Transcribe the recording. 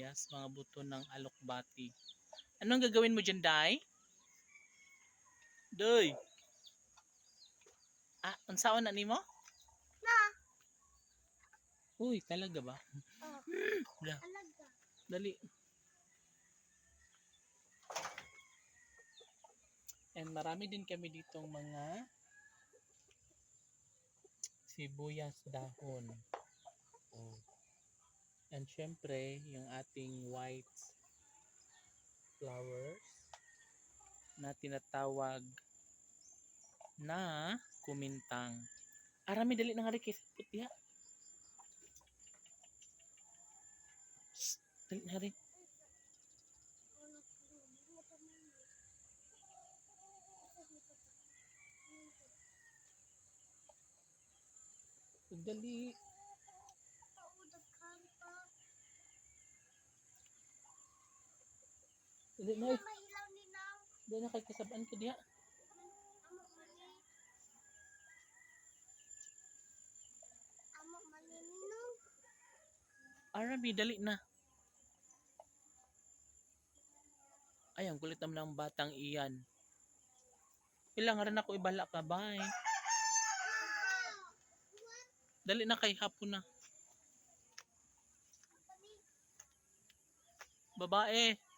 sibuyas, mga buto ng alokbati. Anong gagawin mo dyan, Day? Day! Unsaon na nimo? Na. Uy, talaga ba? Oh. Wala. Alaga. Dali. And marami din kami ditong mga sibuyas dahon. Oh. And syempre, yung ating white flowers na tinatawag na kumintang. Arami dali na nga rin kisipot ya. Dali na rin. Dali. Dali na. Dali na kay kasabaan ko diya. Arami, dali na. Ay, ang kulit naman ng batang iyan. Ilang rin ako ibala ka, bye. Dali na kay hapon na. Babae.